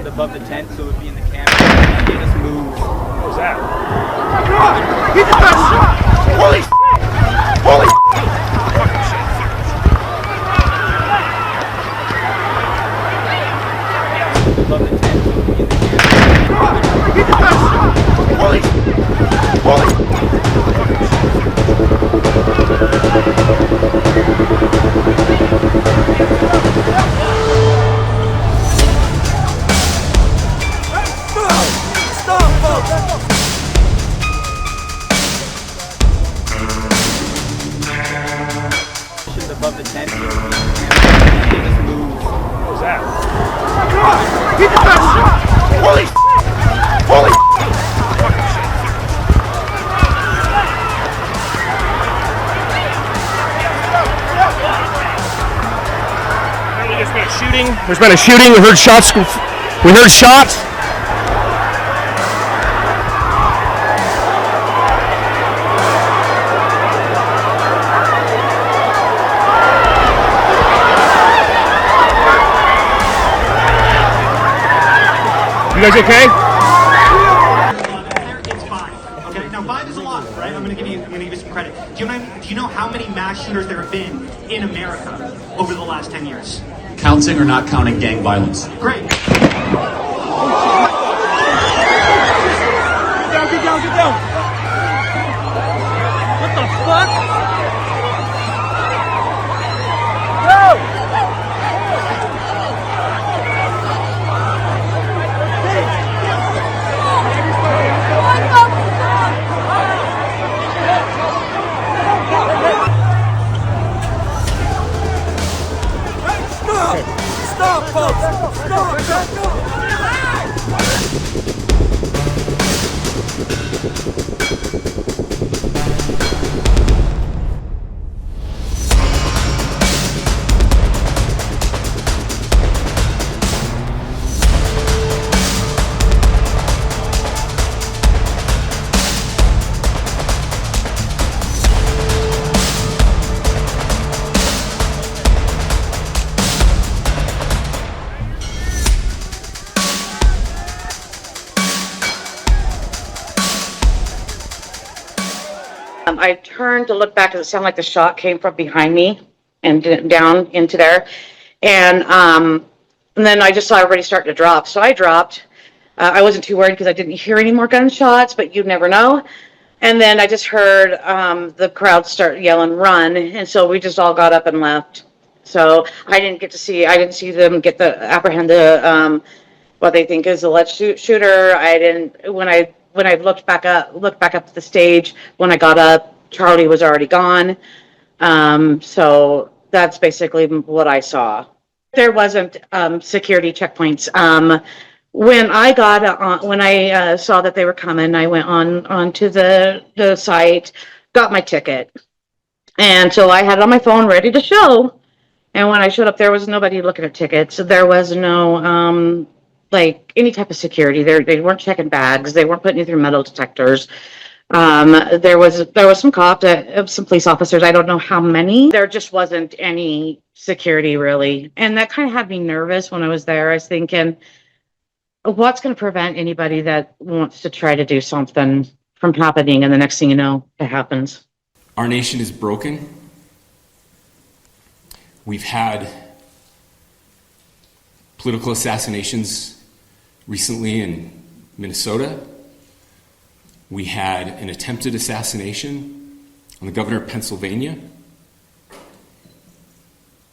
positioned above the tent so it would be in the camera. And they just moved. What was that? Oh my God! He just got shot! Holy shit! Holy shit! Above the tent so it would be in the camera. He just got shot! Holy shit! Holy shit! Above the tent so it would be in the camera. And they just moved. What was that? Oh my God! He just got shot! Holy shit! Holy shit! There's been a shooting. There's been a shooting. We heard shots. We heard shots. You guys okay? It's 5. Okay, now 5 is a lot, right? I'm gonna give you some credit. Do you know how many mass shooters there have been in America over the last 10 years? Counting or not counting gang violence? Great. Get down! What the fuck? No! Stop, folks! Stop! I turned to look back because it sounded like the shot came from behind me and down into there. And then I just saw everybody start to drop. So I dropped. I wasn't too worried because I didn't hear any more gunshots, but you never know. And then I just heard the crowd start yelling, "Run!" And so we just all got up and left. So I didn't see them get apprehend the what they think is the alleged shooter. When I looked back up to the stage, when I got up, Charlie was already gone. So that's basically what I saw. There wasn't security checkpoints. When I saw that they were coming, I went onto the site, got my ticket, and so I had it on my phone ready to show. And when I showed up, there was nobody looking at tickets. So there was no like any type of security. They weren't checking bags. They weren't putting you through metal detectors. There was some cops, some police officers. I don't know how many. There just wasn't any security really, and that kind of had me nervous when I was there. I was thinking, what's going to prevent anybody that wants to try to do something from happening? And the next thing you know, it happens. Our nation is broken. We've had political assassinations recently in Minnesota. We had an attempted assassination on the governor of Pennsylvania.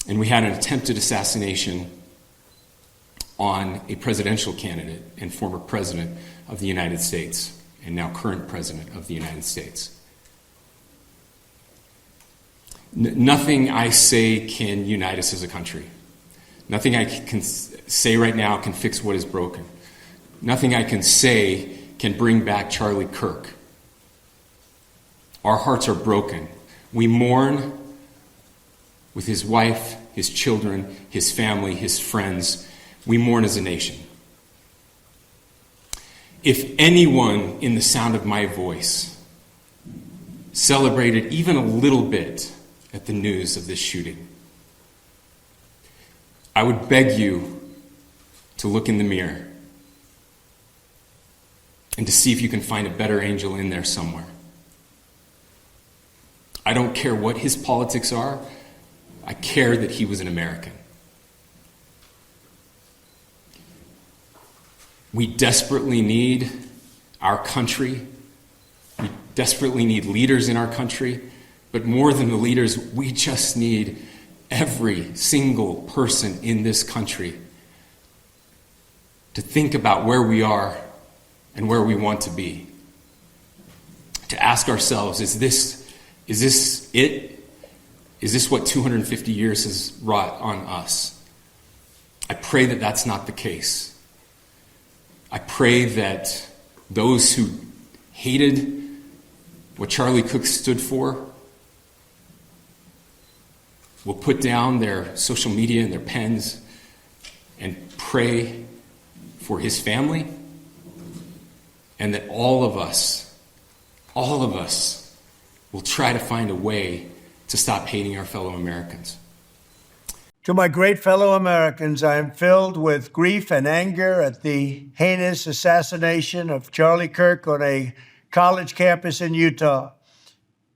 And we had an attempted assassination on a presidential candidate and former president of the United States, and now current president of the United States. Nothing I say can unite us as a country. Nothing I can say right now can fix what is broken. Nothing I can say can bring back Charlie Kirk. Our hearts are broken. We mourn with his wife, his children, his family, his friends. We mourn as a nation. If anyone in the sound of my voice celebrated even a little bit at the news of this shooting, I would beg you to look in the mirror and to see if you can find a better angel in there somewhere. I don't care what his politics are. I care that he was an American. We desperately need our country. We desperately need leaders in our country. But more than the leaders, we just need every single person in this country to think about where we are and where we want to be. To ask ourselves, is this it? Is this what 250 years has wrought on us? I pray that that's not the case. I pray that those who hated what Charlie Kirk stood for will put down their social media and their pens and pray for his family, and that all of us will try to find a way to stop hating our fellow Americans. To my great fellow Americans, I am filled with grief and anger at the heinous assassination of Charlie Kirk on a college campus in Utah.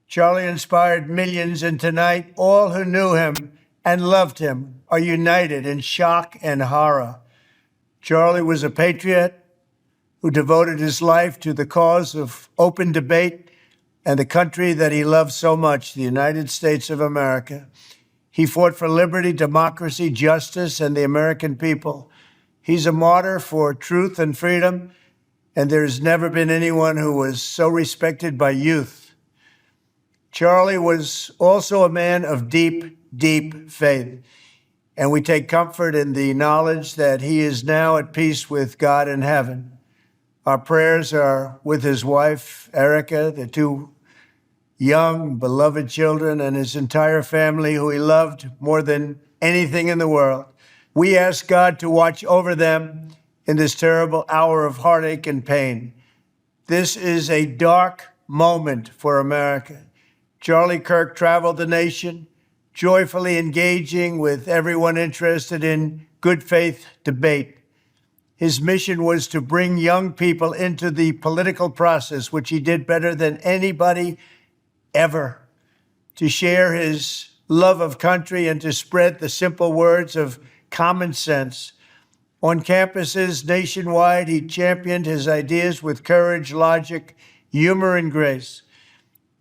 Charlie inspired millions, and tonight, all who knew him and loved him are united in shock and horror. Charlie was a patriot who devoted his life to the cause of open debate and the country that he loved so much, the United States of America. He fought for liberty, democracy, justice, and the American people. He's a martyr for truth and freedom, and there's never been anyone who was so respected by youth. Charlie was also a man of deep, deep faith, and we take comfort in the knowledge that he is now at peace with God in heaven. Our prayers are with his wife, Erica, the two young, beloved children, and his entire family, who he loved more than anything in the world. We ask God to watch over them in this terrible hour of heartache and pain. This is a dark moment for America. Charlie Kirk traveled the nation, joyfully engaging with everyone interested in good faith debate. His mission was to bring young people into the political process, which he did better than anybody ever, to share his love of country and to spread the simple words of common sense. On campuses nationwide, he championed his ideas with courage, logic, humor, and grace.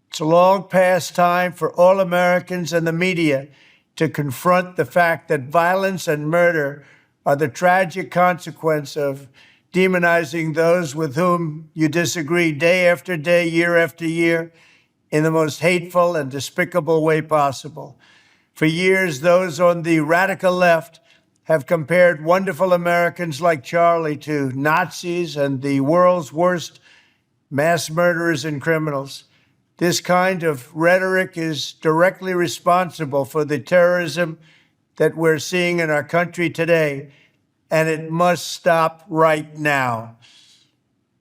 It's a long past time for all Americans and the media to confront the fact that violence and murder are the tragic consequence of demonizing those with whom you disagree day after day, year after year, in the most hateful and despicable way possible. For years, those on the radical left have compared wonderful Americans like Charlie to Nazis and the world's worst mass murderers and criminals. This kind of rhetoric is directly responsible for the terrorism that we're seeing in our country today, and it must stop right now.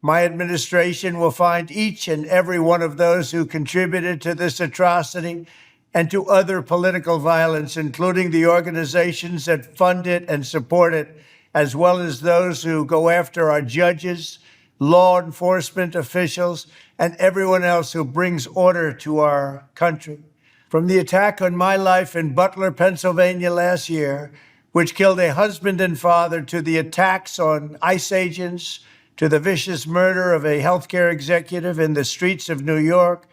My administration will find each and every one of those who contributed to this atrocity and to other political violence, including the organizations that fund it and support it, as well as those who go after our judges, law enforcement officials, and everyone else who brings order to our country. From the attack on my life in Butler, Pennsylvania last year, which killed a husband and father, to the attacks on ICE agents, to the vicious murder of a healthcare executive in the streets of New York,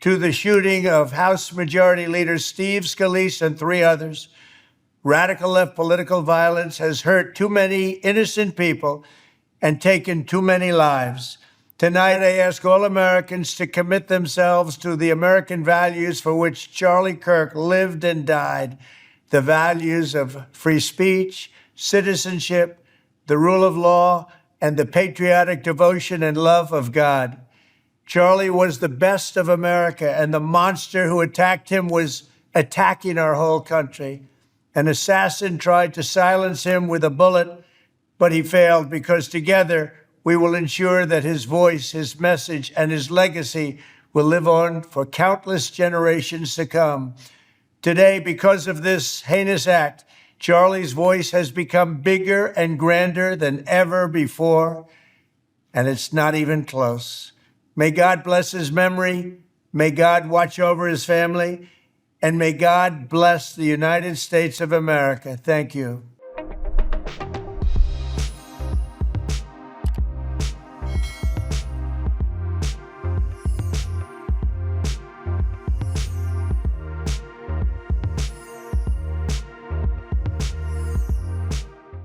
to the shooting of House Majority Leader Steve Scalise and 3 others, radical left political violence has hurt too many innocent people and taken too many lives. Tonight, I ask all Americans to commit themselves to the American values for which Charlie Kirk lived and died, the values of free speech, citizenship, the rule of law, and the patriotic devotion and love of God. Charlie was the best of America, and the monster who attacked him was attacking our whole country. An assassin tried to silence him with a bullet, but he failed, because together we will ensure that his voice, his message, and his legacy will live on for countless generations to come. Today, because of this heinous act, Charlie's voice has become bigger and grander than ever before. and it's not even close. May God bless his memory. May God watch over his family. And may God bless the United States of America. Thank you.